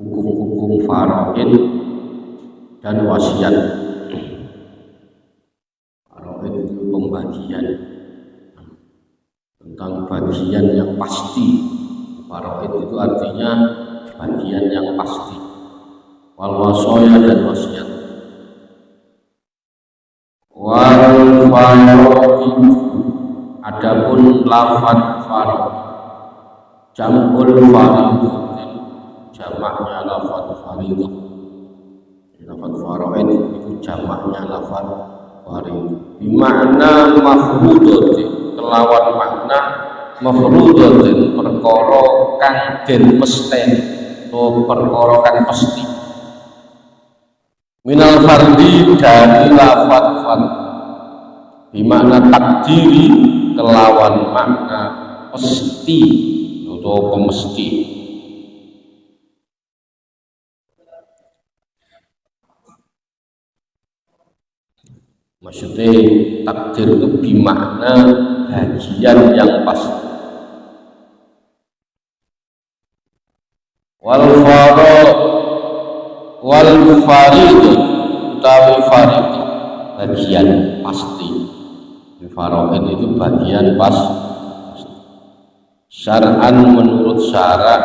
hukum-hukum faraid dan wasiat. Faraid itu pembagian tentang bagian yang pasti. Faraid itu artinya bagian yang pasti. Wal wasaya dan wasiat. Wal faraid, adapun lafaz faraid, jamul faridatin, jamaknya lafaz faridah. Lafaz faraid itu jamaknya lafaz faridah. Bimakna mafrudatin, kelawan makna mafrudatin, perkara kang den mesteni atau perkara kang pasti. Minal fardi, dari lafaz fard, bimakna takdiri, kelawan makna pasti atau pemesti. Maksudnya takdir itu bimakna bagian yang pasti. Wal faridu, utawi faridu bagian pasti. Faraid itu bagian pasti. Syar'an, menurut syarak,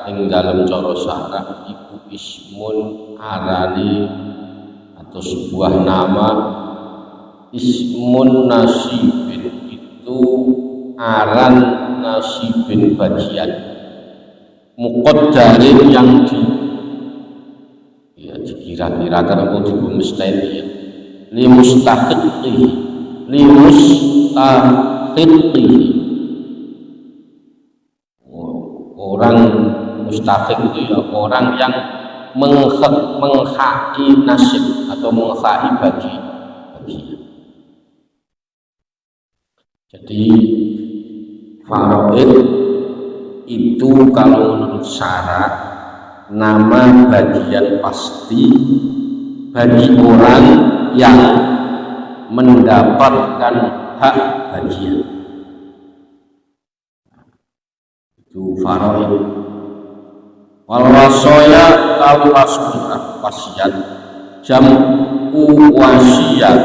ing dalam cara syarak iku ismun, arani atau sebuah nama. Ismun nasibin, itu aran nasibin bagian, muqaddarin yang dikira-kirakan atau dimesteni ya. Li mustahiqihi, orang mustahiq itu ya orang yang menghai nasib atau menghai bagian. Jadi faraid itu kalau menurut syarak nama bagian pasti bagi orang yang mendapatkan hak bagian. Itu faraid. Wal wasaya, tahu wasiat, jam'u wasiyat,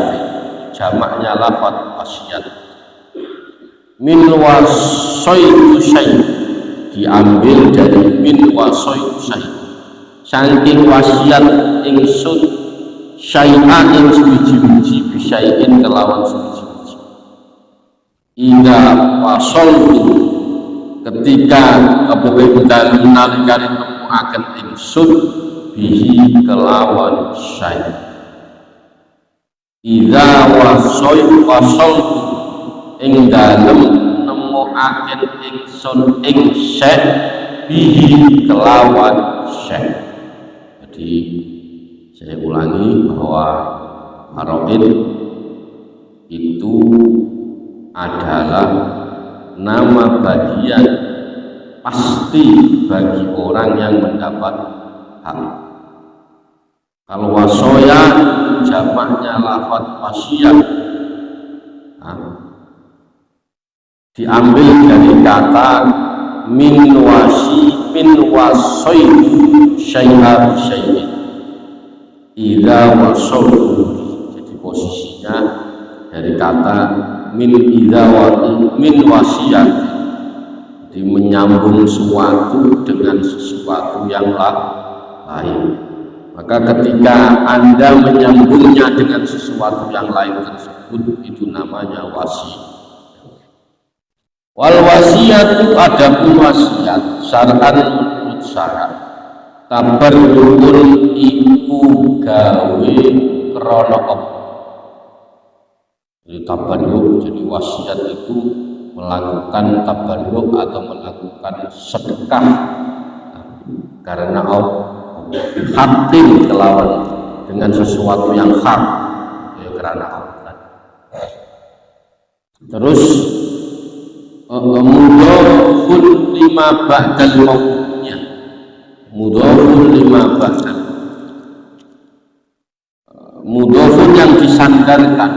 jamaknya lafaz wasiat. Min wasaitu syai', diambil dari min wasaitu syai', saking wasiat ingsun syai'an ing sebiji-biji, bisyai'in kelawan sebiji-biji. Ida wasaltu, ketika kebukaan nalikane nemuaken ingsun bihi kelawan syai'. Ida wasaltu, ing dalem nemuaken ingsun ing syai' bihi kelawan syai'. Jadi saya ulangi bahwa faraid itu adalah nama bagian pasti bagi orang yang mendapat hak. Kalau wasaya jamaknya lafaz wasiyah, diambil dari kata min wasaitu syai'a syai'in idza wasautu. Jadi posisinya dari kata min wasiyat, jadi menyambung sesuatu dengan sesuatu yang lain. Maka ketika Anda menyambungnya dengan sesuatu yang lain tersebut, itu namanya wasiat. Wal wasiyatu, adapun wasiat syar'an menurut syarak, tabarrukun iku gawe krana apa? Jadi tabarruk, jadi wasiat itu melakukan tabarruk atau melakukan sedekah karena Allah, hakim kelawan dengan sesuatu yang hak ya, karena Allah. Terus mudhafun lima ba'dal mautnya, mudhafun lima ba'dal, mudhafun yang disandarkan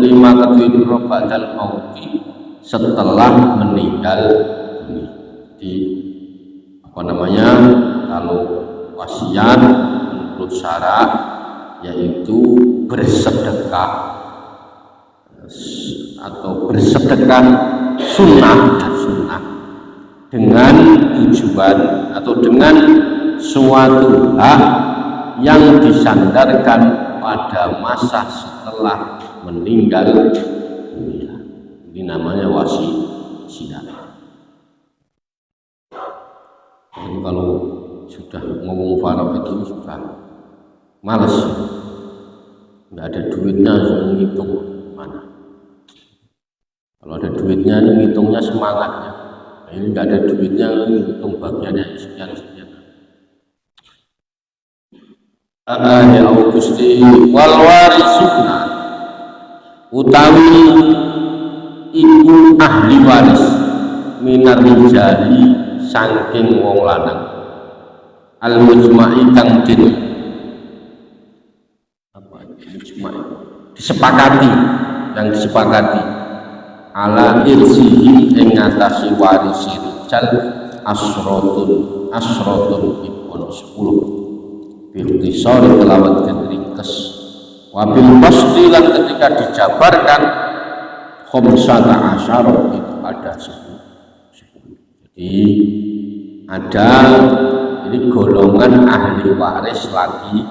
lima kedua ba'dal mauti, setelah meninggal. Jadi apa namanya, kalau wasiat menurut syarat yaitu bersedekah atau bersedekah sunnah dengan tujuan atau dengan suatu hak yang disandarkan pada masa setelah meninggal dunia. Ini namanya wasiat. Jadi kalau sudah ngomong farok itu sudah males, nggak ada duitnya ngitung mana. Kalau ada duitnya ngitungnya semangatnya. Nah, ini nggak ada duitnya ngitung bagiannya sekian. Ya Gusti wal warisuna utawi iku ahli waris minar rijali saking wong lanang al mujma'i kang den disepakati ala irsihi ing ngatasi warisi rijal asrotun ibn 10 bikhtisar kelawan den ringkes wabil pasti lan ketika dijabarkan khamsata asyara itu ada 10. Jadi ada ini golongan ahli waris lagi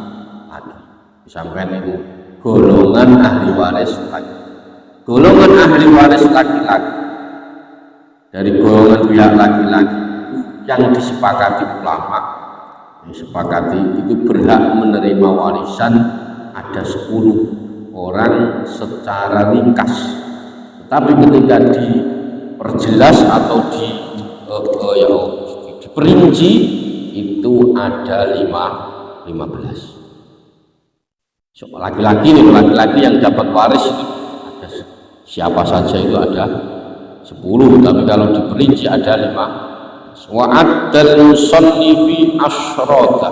disampaikan itu golongan ahli waris laki-laki dari golongan pihak laki-laki yang disepakati ulama itu berhak menerima warisan ada 10 orang secara ringkas, tetapi ketika diperjelas atau diperinci itu ada 15. So, laki-laki yang dapat waris itu ada siapa saja itu ada 10, tapi kalau diperinci ada 5. Wa'addal musannifi asyrota.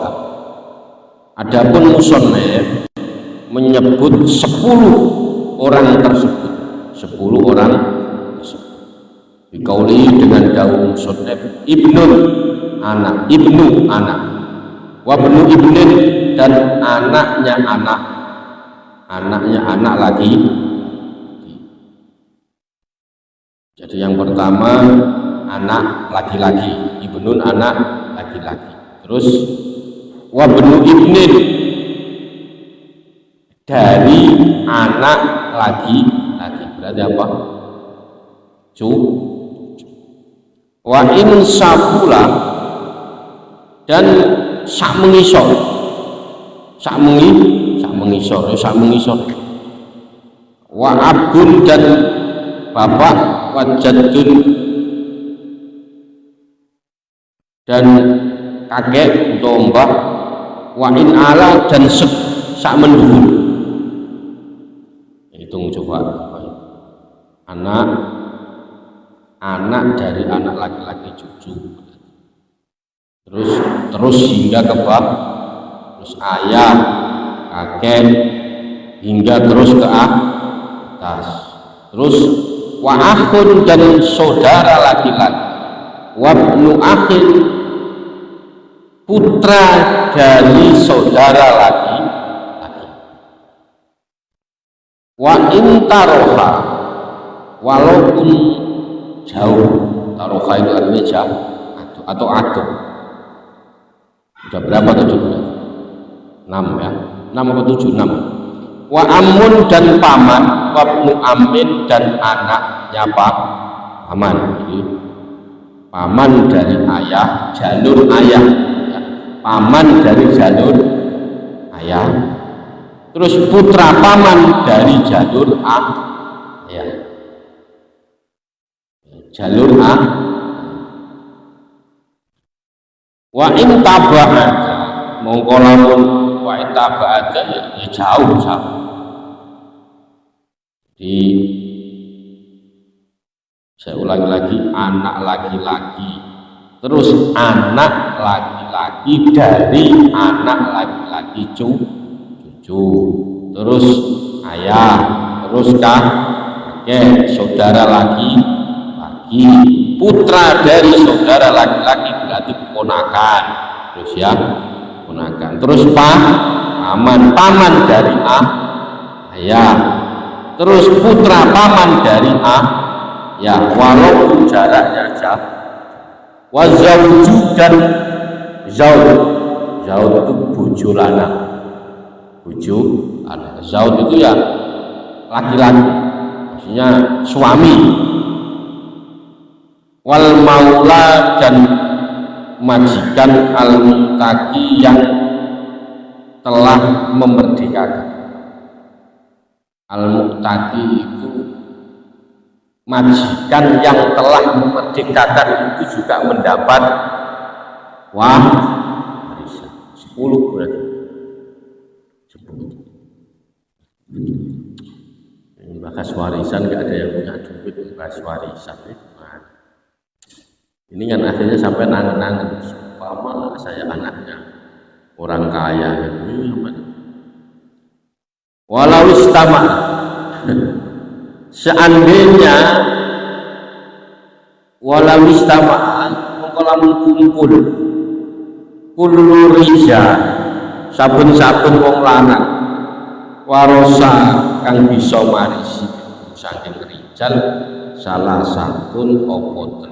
Adapun musannif menyebut 10 orang tersebut, 10 orang tersebut. Bikauli dengan daun musannif ibnu anak, wabnu ibnin dan anaknya anak lagi. Jadi yang pertama anak laki-laki, ibnun anak laki-laki. Terus wabnu ibnin dari anak laki-laki. Berarti apa? Wa in sabula dan sak mengisor. Wa abun dan bapak wajadun dan kakek atau mbah wa in ala dan sak mendhuwur. Hitung coba anak dari anak laki-laki cucu, terus hingga ke bab, terus ayah, kakek, hingga terus ke atas, terus wa akhun dan saudara laki-laki, wabnu akhin putra dari saudara laki-laki, wa intaroha walaupun jauh. Taroha itu artinya jauh atau aduh. Sudah berapa tuh? 6 ya, 6 atau 7? 6. Wa amun dan paman, wabnu amin dan anaknya paman. Jadi paman dari ayah, jalur ayah ya. Paman dari jalur ayah, terus putra paman dari jalur ayah, jalur wa in taba'at mongko lamun wa in taba'at ya jauh. Jadi saya ulangi lagi, anak laki-laki, terus anak laki-laki dari anak laki-laki cucu, terus ayah, terus kakek, saudara laki-laki, putra dari saudara laki-laki berarti keponakan, terus ya ponakan, terus paman dari ayah, terus putra paman dari ya walaupun jaraknya jauh. Wa zauju dan zaud itu bojo lanang, zaud itu ya laki-laki, maksudnya suami. Wal maula dan majikan al muttaqi yang telah memerdekakan. Al muttaqi itu majikan yang telah memerdekakan, itu juga mendapat warisan 10 berarti 10. Ini bahas warisan, nggak ada yang punya duit bahas warisan ya. Ini kan akhirnya sampai nangen-nangen, umpama saya anaknya orang kaya, walau istama seandainya walau istama mengkolamun kumpul kullu rijal saben-saben wong lanang warosa kang bisa marisi saking rijal salah satun opo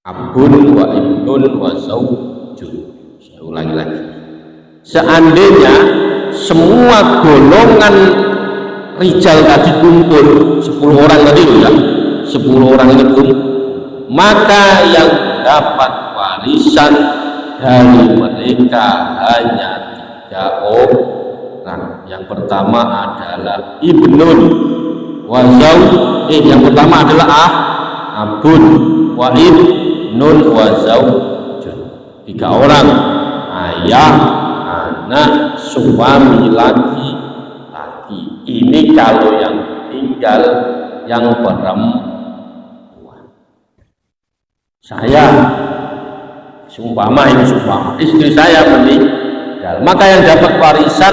abun wa ibnun wa zaujun. Saya ulangi lagi, seandainya semua golongan rijal tadi kumpul 10 orang tadi ya, 10 orang itu kumpul, maka yang dapat warisan dari mereka hanya 3 orang. Yang pertama adalah ibnun wa yang pertama adalah abun wa ibnun wa zaujun, 3 orang, ayah, anak, suami laki. Ini kalau yang tinggal yang perempuan. Saya sumpama istri saya meninggal, maka yang dapat warisan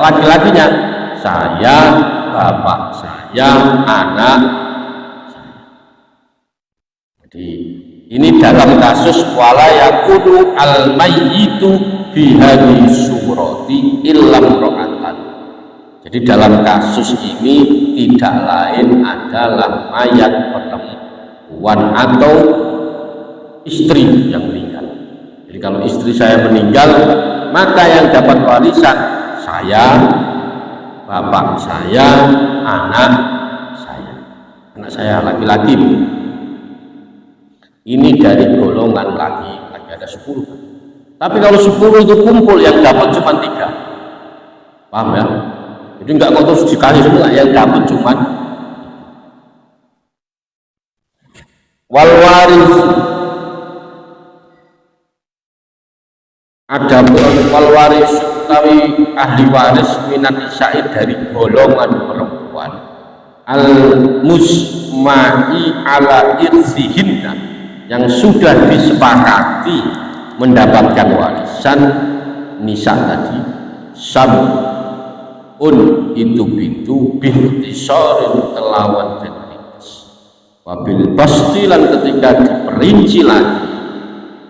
laki-lakinya saya, bapak saya, anak saya. Jadi ini dalam kasus wala yakunu al mayyitu fi hadhihi surati illam ra'atan. Jadi dalam kasus ini tidak lain adalah mayat perempuan atau istri yang meninggal. Jadi kalau istri saya meninggal, maka yang dapat warisan saya, bapak saya, anak saya laki-laki. Ini dari golongan laki ada 10. Tapi kalau 10 itu kumpul, yang dapat cuma 3. Paham ya? Jadi enggak kau terus dikali semua, yang dapat cuman wal waris. Ada wal waris tapi ahli waris minat isyaid dari golongan perempuan al musma'i ala irsihinna, yang sudah disepakati mendapatkan warisan nisa tadi, itu bintisorin kelawan dan ringkas, wabil pastilan ketika diperinci lagi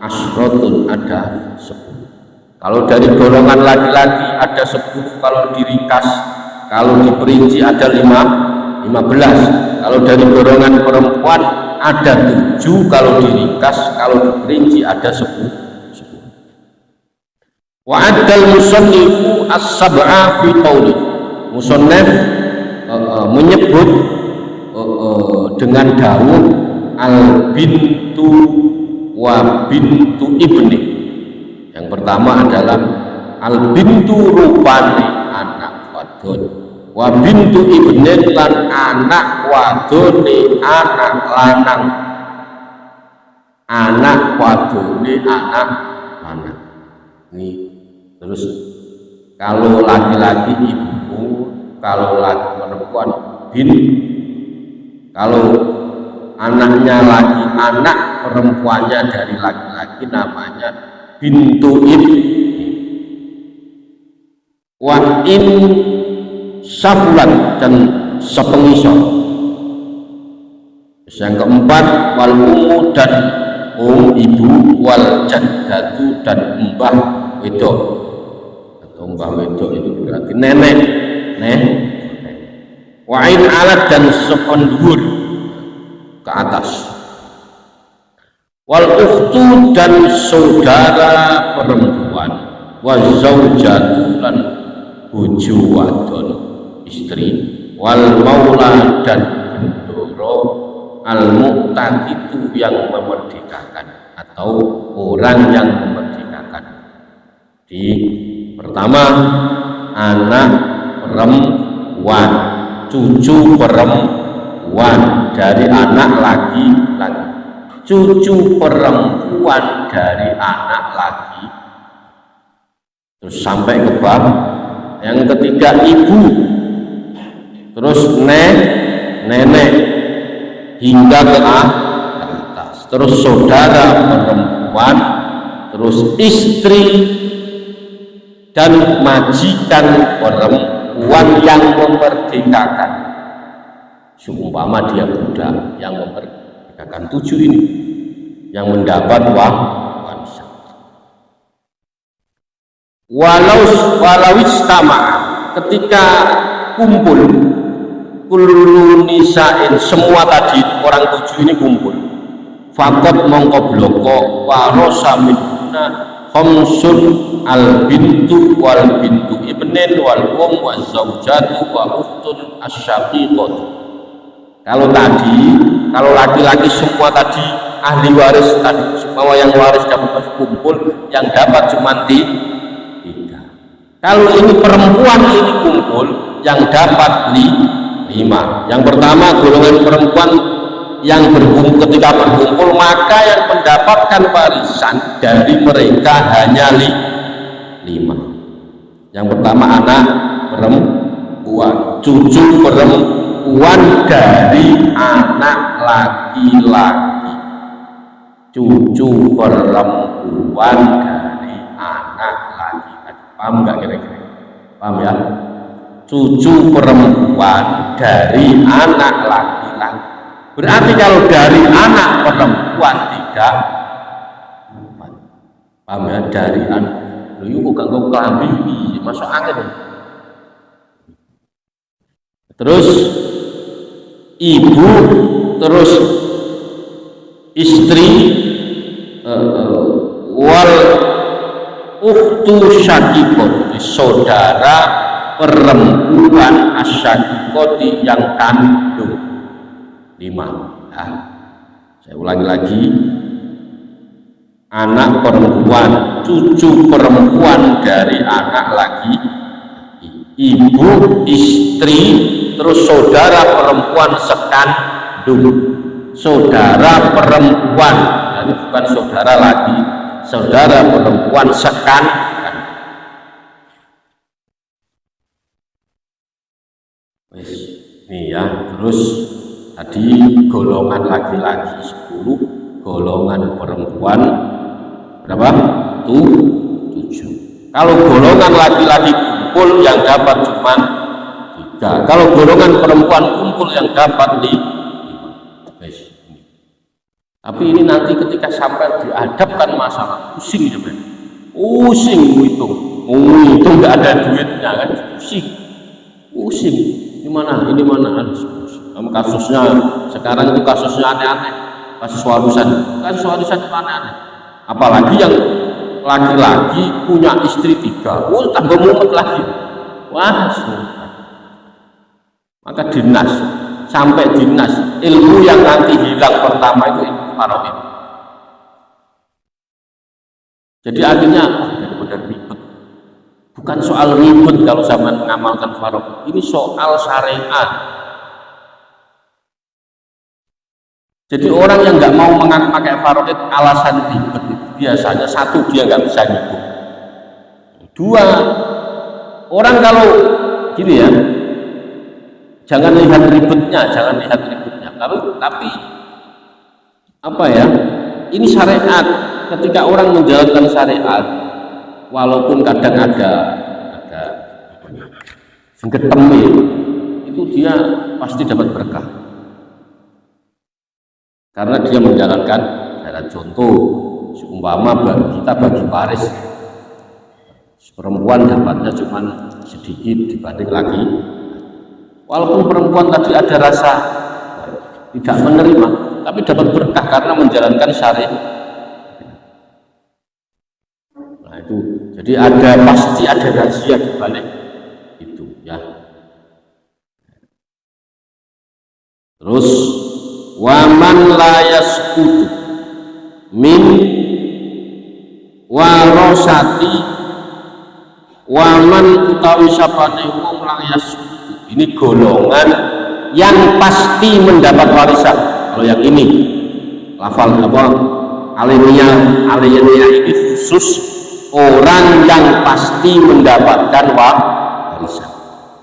asrotun ada 10. Kalau dari golongan laki-laki ada 10, kalau diringkas, kalau diperinci ada 15. Kalau dari golongan perempuan ada 7, kalau diringkas, kalau diperinci ada 10. Wa adal musannifu as-sab'a fi qawli. Musannif menyebut dengan dawuh al bintu wa bintu ibni. Yang pertama adalah al bintu rupane anak wadon, wa bintu ibni lan anak wadone anak lanang, anak wadone anak lanang. Ini terus kalau laki-laki ibu, kalau laki perempuan bin, kalau anaknya laki, anak perempuannya dari laki-laki namanya bintu ibni. Wa in saflan dan sepengisor. Yang keempat wal ummu dan ibu, wal jaddatu dan mbah wedok. Atau mbah wedok itu berarti nenek. Wa in alat dan sokon dhuwur ke atas. Wal ukhtu dan saudara perempuan, wa zaujatu lan bojo wadon istri, wal maula dan bendoro, al mu'taqitu yang memerdekakan atau orang yang memerdekakan. Di pertama anak perempuan, cucu perempuan dari anak laki-laki, cucu perempuan dari anak laki, terus sampai ke bab yang ketiga ibu, terus nenek hingga ke atas, terus saudara perempuan, terus istri dan majikan perempuan yang memerdekakan. Seumpama dia budak yang memerdekakan, 7 ini yang mendapat warisan. Walau istama, ketika kumpul kullu nisa'in, semua tadi orang 7 ini kumpul, fakot mongko bloko warosa minna khamsun al bintu wal bintu ibnin wal wa zaujatu wa ukhtun asyaqiqat. Kalau laki-laki semua tadi ahli waris tadi, semua yang waris dapat kumpul, yang dapat cuma 3. Kalau ini perempuan ini kumpul, yang dapat 5. Yang pertama golongan perempuan yang berkumpul, ketika berkumpul maka yang mendapatkan warisan dari mereka hanya 5. Yang pertama anak perempuan, cucu perempuan dari anak laki-laki, cucu perempuan dari anak laki-laki. Paham nggak kira-kira? Paham ya? Cucu perempuan dari anak laki-laki. Berarti kalau dari anak perempuan 3, paham ya? Dari anak, lu kok gak kelambi masuk angin. Terus ibu, terus istri, wal ukhtu syaqiqah, saudara perempuan asyaqiqati yang kandung 5. Nah, saya ulangi lagi, anak perempuan, cucu perempuan dari anak laki, ibu, istri, terus saudara perempuan sekandung, saudara perempuan, jadi bukan saudara laki, saudara perempuan sekandung. Nih ya, terus tadi golongan laki-laki 10, golongan perempuan berapa? 7. Kalau golongan laki-laki kumpul yang dapat cuma 3. Kalau golongan perempuan kumpul yang dapat 5. Tapi ini nanti ketika sampai dihadapkan masalah, pusing ya, pusing menghitung nggak ada duitnya kan, pusing. Ini mana kasusnya sekarang itu, kasusnya aneh-aneh, kasus warisan aneh-aneh. Apalagi yang laki-laki punya istri 3, tambah mumet lagi. Wah, maka sampai dinas ilmu yang nanti hilang pertama itu ilmu faraid. Jadi akhirnya benar-benar ribet. Bukan soal ribet kalau zaman mengamalkan faraid, ini soal syariat. Jadi orang yang nggak mau memakai faraid alasan ribet itu biasanya 1, dia nggak bisa ngitung. 2, orang kalau gini ya, jangan lihat ribetnya, tapi apa ya, ini syariat. Ketika orang menjalankan syariat, walaupun kadang ada sengketem, itu dia pasti dapat berkah karena dia menjalankan syariat. Ada contoh, seumpama kita bagi waris, perempuan dapatnya cuma sedikit dibanding laki. Walaupun perempuan tadi ada rasa tidak menerima, tapi dapat berkah karena menjalankan syariat. Nah itu, jadi pasti ada rahasia di balik itu ya. Terus waman la yasqutu min warosati, waman utawi sapane wong la yasqutu, ini golongan yang pasti mendapat warisan. Kalau yang ini lafal apa alinea ini khusus orang yang pasti mendapatkan warisan.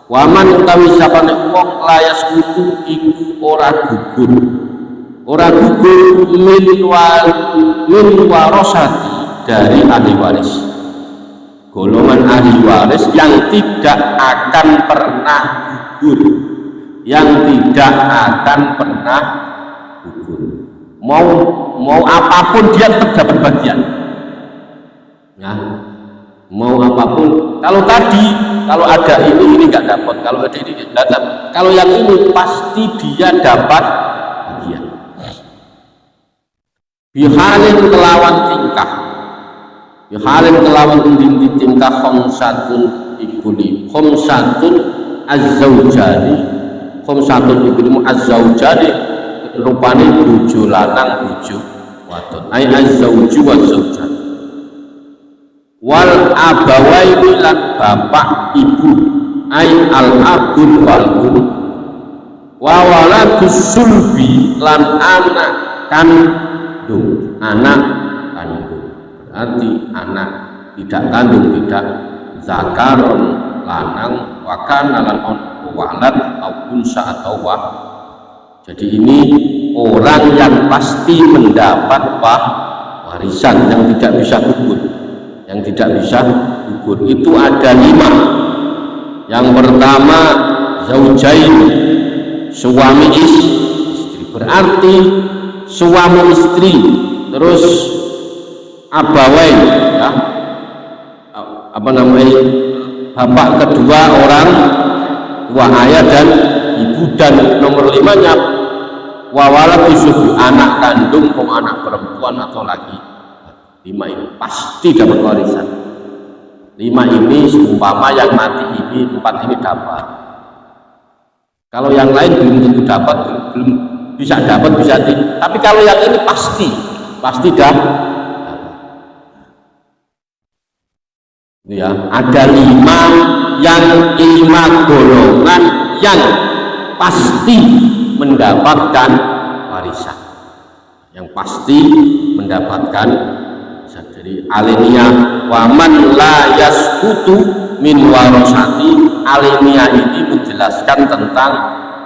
Waman utawi sapane wong layas kutu iku ora gugur min warosati, dari ahli waris, golongan ahli waris yang tidak akan pernah gugur, yang tidak akan pernah gugur. Mau apapun dia tetap dapat bagian ya, mau apapun. Kalau tadi kalau ada ini nggak dapat, kalau ada ini nggak dapat, kalau yang ini pasti dia dapat bagian. Bihalin kelawan tingkah, bihalin kelawan undi tingkah khomsatun ikuli, khomsatun azzaujani, khomsatun ikuli azzaujani, rupane bojo lanang bojo wadon, ai azzauju wa zaujani, wal abawaini lan bapak ibu, ai al abun wal um, wa waladus sulbi lan anak kandung, anak kandung berarti anak tidak kandung, tidak zakaron lanang, wakana lan walad ataupun atau wah. Jadi ini orang yang pasti mendapat warisan, yang tidak bisa gugur, yang tidak bisa gugur. Itu ada 5. Yang pertama zaujain, suami istri, berarti suami istri, terus abawain ya, apa namanya, bapak kedua orang tua, ayah dan ibu, dan nomor 5-nya wawalad yusufu, anak kandung, anak perempuan atau laki. 5 ini pasti dapat warisan. 5 ini seumpama yang mati ini 4 ini dapat. Kalau yang lain belum tentu dapat, belum bisa dapat, bisa tidak. Tapi kalau yang ini pasti dapat. Ya, ada 5 golongan yang pasti mendapatkan warisan, yang pasti mendapatkan. Jadi alinea waman la yasqutu min warosati, alinea ini menjelaskan tentang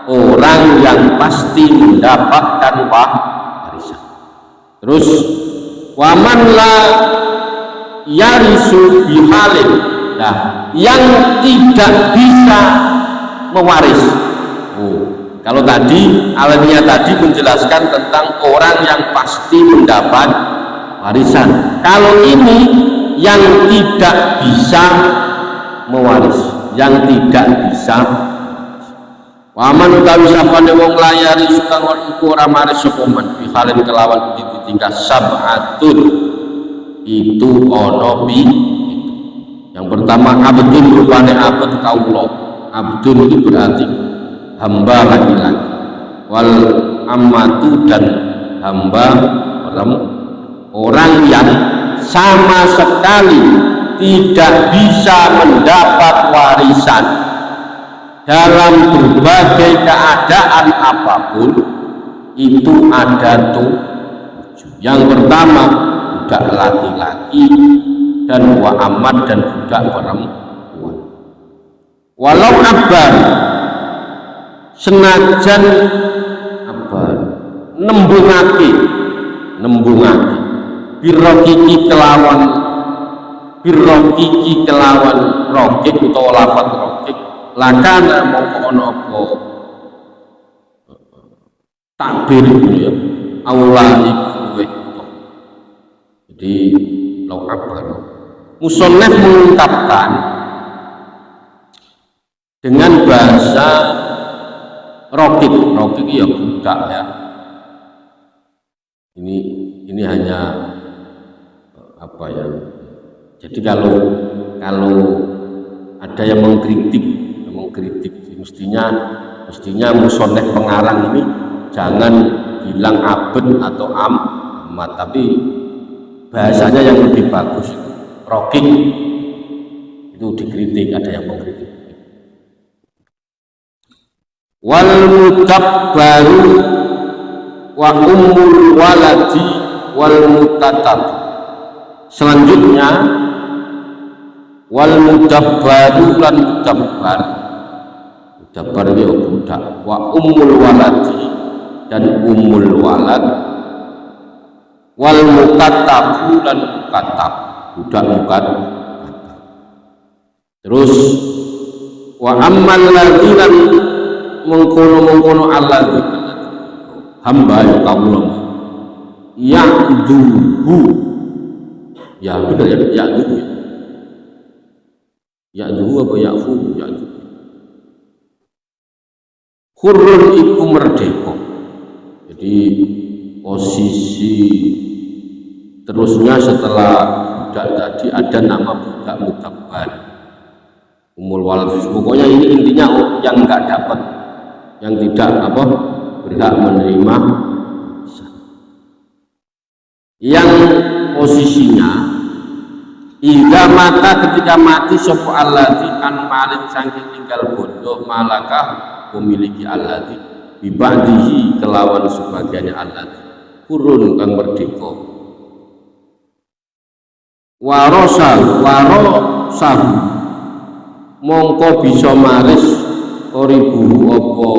orang yang pasti mendapatkan warisan. Terus waman la yarisu bihalin, nah yang tidak bisa mewaris. Kalau tadi alinea tadi menjelaskan tentang orang yang pasti mendapat warisan. Kalau ini yang tidak bisa mewaris, yang tidak bisa. Waman utawi sapane wong layari sukang ora maris sapa man bihalin kelawan tingkah sab'atun, itu ono pi. Yang pertama abdun, rupane abd kaula. Abdun itu berarti hamba laki-laki, wal ammatu, dan hamba perempuan. Orang yang sama sekali tidak bisa mendapat warisan dalam berbagai keadaan apapun, itu ada 7. Yang pertama budak laki-laki, dan wa amat, dan budak perempuan. Walau abar, senajan abar nembungake birrokiki kelawan rokik utawa lafaz rokik, lakana mongko ono apa takbir itu ya, Allah iku Jadi lau akbar. Musonef mengungkapkan dengan bahasa rokik ya budak ya. Ini hanya apa ya? Jadi kalau ada yang mengkritik, mestinya musonef pengarang ini jangan bilang abad atau amat, tapi bahasanya yang lebih bagus itu rokik, itu dikritik, ada yang mengkritik. Wal mutabbaru wa ummul waladi wal mutatab. Selanjutnya wal mudabbaru lan mudabbar itu budak, wa ummul waladi dan ummul walad, wal mukatabu dan mukatab budak mukatab. Terus wa ammal ladzina mengkono alladzi hamba ya kaulum ya'duhu ya benar ya ya'duhu ya'duhu apa ya'fu ya'duhu khurrun iku merdeka. Jadi posisi terusnya setelah budak tadi ada nama budak mutabbar, umul walad. Pokoknya ini intinya yang enggak dapat, yang tidak berhak menerima, yang posisinya hingga mata ketika mati sopo alladzi kan malik saking tinggal bodoh malakah memiliki alladzi bibadihi kelawan sebagiannya alladzi kurun kang merdeka warosahu mongko bisa maris oribuhu apa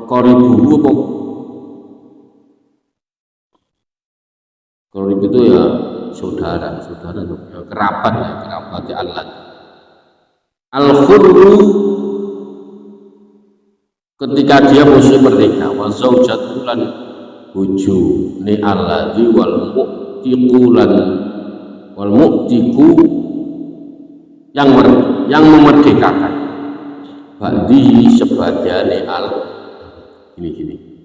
koribuhu apa korib itu ya saudara kerabat Allah. Al-khurru ketika dia posisi merdeka, wa zaujatu lan bojo ni alladzi wal mu'tiku yang memerdekakan ba'di sebagian ini.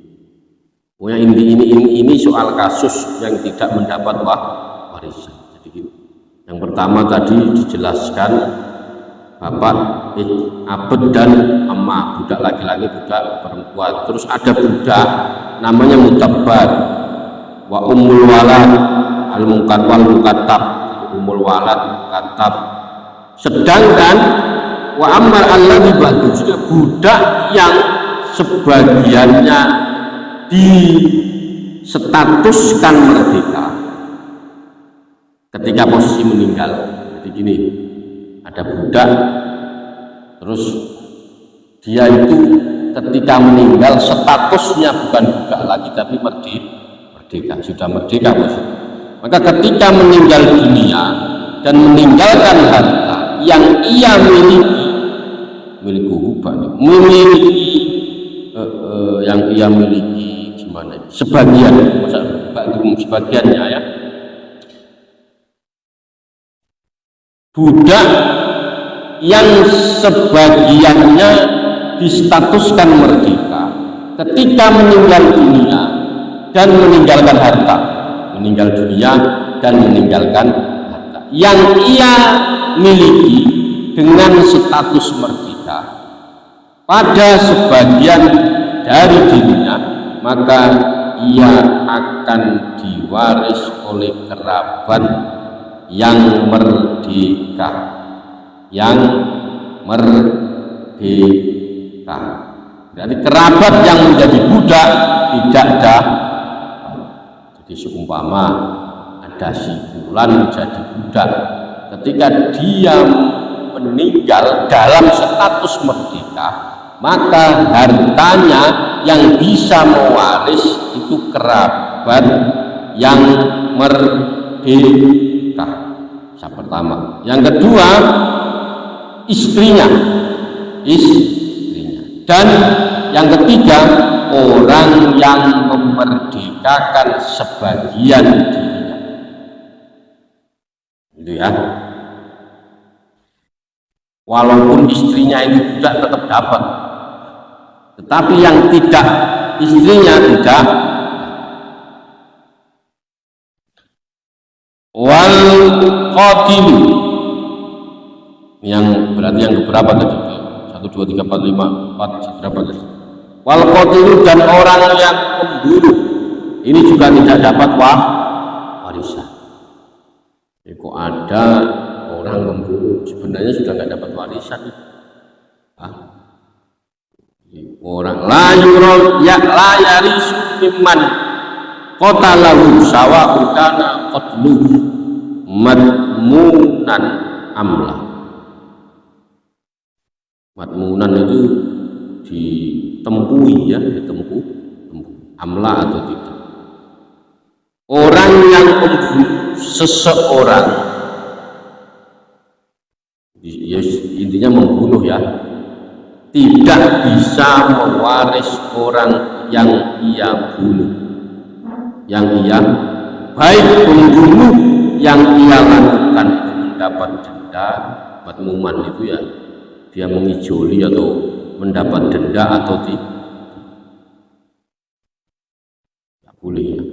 Pokoknya ini soal kasus yang tidak mendapat warisan. Jadi gini. Yang pertama tadi dijelaskan bapak abad dan amma, budak laki-laki, budak perempuan. Terus ada budak namanya mutabbar, wa ummul walad al mukatab, ummul walad mukatab. Sedangkan wa ammal alladzi ba'du juga budak yang sebagiannya disetatuskan merdeka ketika posisi meninggal. Jadi gini, ada budak terus dia itu ketika meninggal statusnya bukan budak lagi tapi merdeka, sudah merdeka bos. Maka ketika meninggal dunia dan meninggalkan harta yang ia yang ia miliki gimana? Sebagiannya ya. Budak yang sebagiannya distatuskan merdeka ketika meninggal dunia dan meninggalkan harta, meninggal dunia dan meninggalkan harta yang ia miliki dengan status merdeka pada sebagian dari dirinya, maka ia akan diwaris oleh kerabat yang merdeka, Jadi kerabat yang menjadi budak tidak ada. Jadi seumpama ada si fulan menjadi budak, ketika dia meninggal dalam status merdeka, maka hartanya yang bisa mewaris itu kerabat yang merdeka. Yang pertama. Yang kedua, istrinya dan yang ketiga, orang yang memerdekakan sebagian dirinya. Itu ya. Walaupun istrinya itu budak tetap dapat. Tetapi yang tidak, istrinya tidak. Wal qatil, yang berarti yang keberapa tadi? 1, 2, 3, 4, 5, 4, berapa tadi? Wal qatil, dan orang yang membunuh ini juga tidak dapat warisan. Kok ada orang membunuh sebenarnya sudah nggak dapat warisan? Orang la yarisu mimman qatalahu sawa'un kana qatluhu madmunan amla. Madmunan itu ditempui ya, ditempuh amla atau tidak. Orang yang membunuh seseorang, ya, intinya membunuh ya, tidak bisa mewaris orang yang ia bunuh, yang ia, baik pembunuh yang ia lakukan mendapat denda. Madmuman itu ya dia mengijoli atau mendapat denda atau tidak boleh ya.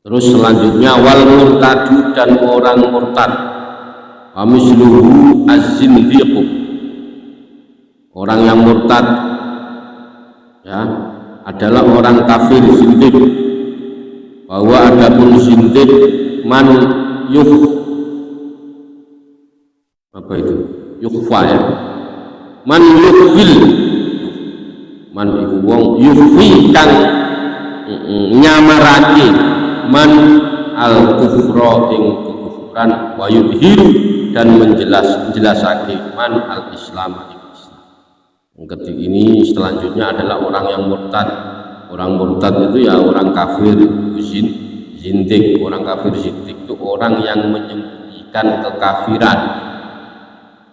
Terus selanjutnya wal murtadu, dan orang murtad, wa misluhu az-zindiq, orang yang murtad ya adalah orang kafir zindiq. Bahwa adapun zindiq man apa itu yukhfa ya, man yukhfil, man iku wong yukhfi kang nyamarake man al kufra ing kekufuran, wa yudhiru, dan menjelasake man al islam ing Islam. Yang ketiga ini selanjutnya adalah orang yang murtad. Orang murtad itu ya orang kafir zindik. Orang kafir zindik itu orang yang menyembunyikan kekafiran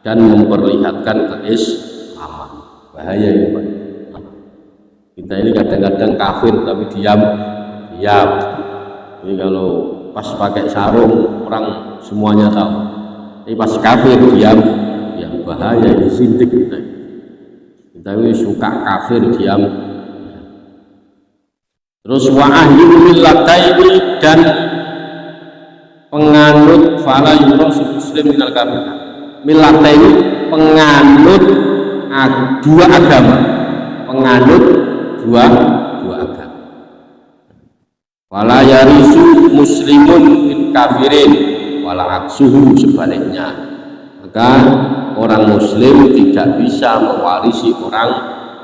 dan memperlihatkan keislaman. Bahaya ya Pak. Kita ini kadang-kadang kafir tapi diam. Ini kalau pas pakai sarung orang semuanya tahu. Ini pas kafir diam, ya bahaya, ini zindik kita. Kita ini suka kafir diam. Terus wa ahlul millataini, dan penganut fala yurasul muslim minal kafir. Millataini penganut dua agama, penganut dua agama. Wala yarisu muslimun min kafirin wala aksuhu, sebaliknya. Maka orang muslim tidak bisa mewarisi orang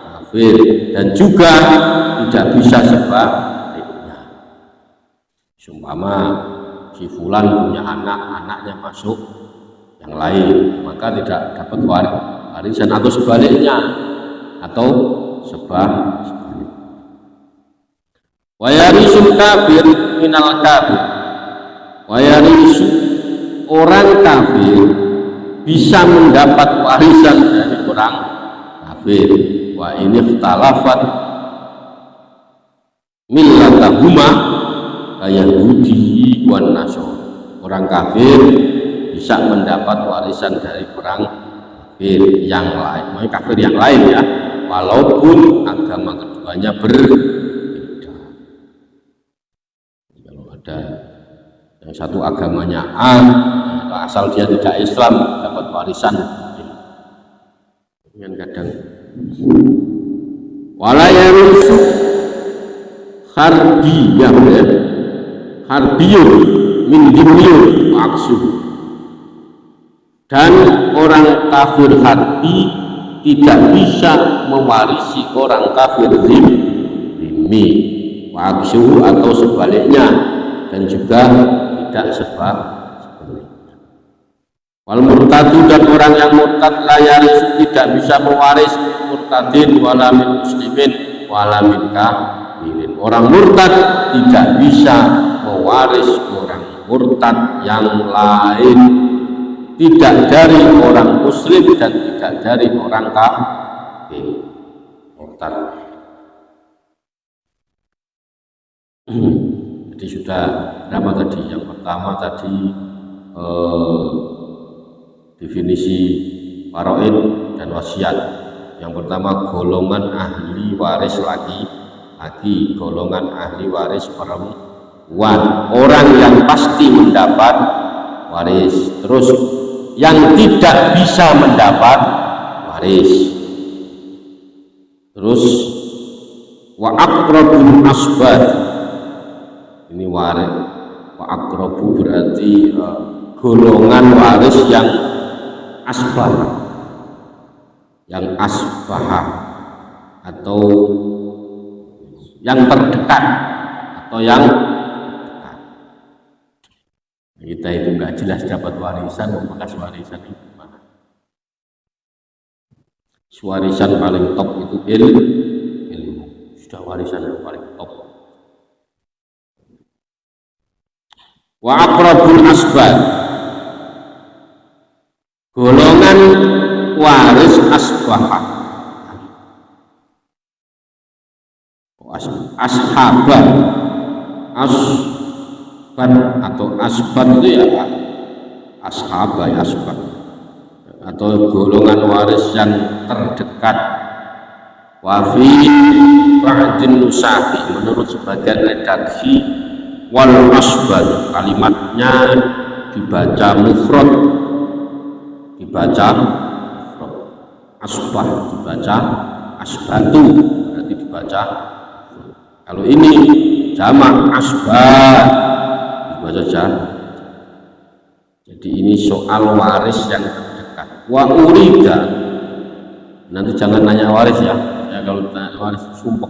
kafir, dan juga tidak bisa sebaliknya. Seumpama si fulan punya anak, anaknya masuk yang lain, maka tidak dapat warisan, atau sebaliknya, atau sebaliknya. Wa yarisul kafir minal kafir, wa yarisu, orang kafir bisa mendapat warisan dari orang kafir. Wa ini ikhtalafat millatahuma Yahudi wan Nasrani. Orang kafir bisa mendapat warisan dari orang kafir yang lain, kafir yang lain ya, walaupun agama keduanya berbeda. Kalau ada yang satu agamanya A, asal dia tidak Islam, dapat warisan. Yang kadang wala yarusu harbiyah ya, harbiyun min dimyun aksuh, dan orang kafir harbi tidak bisa mewarisi orang kafir zimmi aksuh, atau sebaliknya, dan juga tidak sebaliknya. Wal murtadu, dan orang yang murtad la yarisu, tidak bisa mewaris murtadin wala min muslimin wala min kafirin. Orang murtad tidak bisa mewaris orang murtad yang lain, tidak dari orang muslim dan tidak dari orang kafir. muqtar. Jadi sudah berapa tadi? Yang pertama tadi definisi faraid dan wasiat. Yang pertama golongan ahli waris laki-laki, golongan ahli waris perempuan, orang yang pasti mendapat waris. Terus yang tidak bisa mendapat waris. Terus wa aqrabul asbad, ini waris. Wa aqrabu berarti golongan waris yang asbah, yang asbah atau yang terdekat atau yang dekat. Kita itu nggak jelas dapat warisan, bekas warisan itu mana? Warisan paling top itu ilmu, sudah warisan yang paling top. Wa aqrabul asbab, golongan waris asbah, ashabah, asbat atau asbat itu ya ashabah, asbat atau golongan waris yang terdekat. Wafi ba'din nusafi, menurut sebagian redaksi wal asbat, kalimatnya dibaca mufrad, dibaca asbah, dibaca asbatu, berarti dibaca. Kalau ini jamak asbah, dibaca jamak. Jadi ini soal waris yang terdekat. Wa urida, nanti jangan nanya waris ya, kalau tanya waris sumpah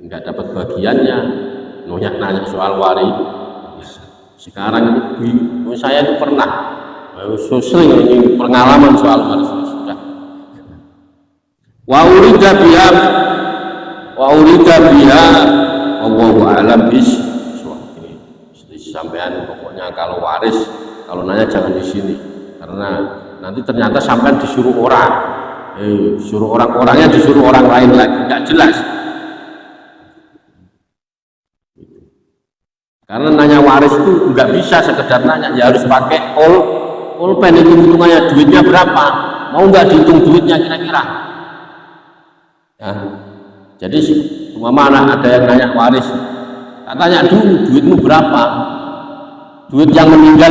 nggak dapat bagiannya, nanya soal waris. Sekarang itu saya itu pernah sering ini pengalaman soal waris sudah. Wa urida biha wallahu a'lam sampean. Pokoknya kalau waris, kalau nanya jangan di sini, karena nanti ternyata sampean disuruh orang, suruh orang-orangnya disuruh orang lain lagi, nggak jelas. Karena nanya waris itu nggak bisa sekedar nanya, ya harus pakai pulpen, hitung-hitungannya duitnya berapa, mau nggak dihitung duitnya kira-kira. Ya. Jadi mana ada yang nanya waris, tanya dulu duitmu berapa, duit yang meninggal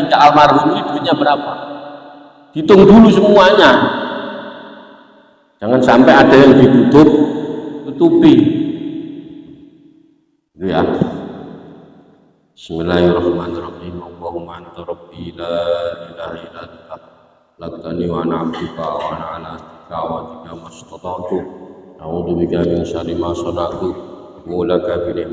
almarhum ini duitnya berapa, hitung dulu semuanya, jangan sampai ada yang tutupi itu ya. Bismillahirrahmanirrahim. Allahumma anta rabbi la ilaha illa anta laqtani wa ana abduka wa ana ala ahdika wa ahdika mastata'tu a'udzu bika min syarri ma sana'tu wa laka bi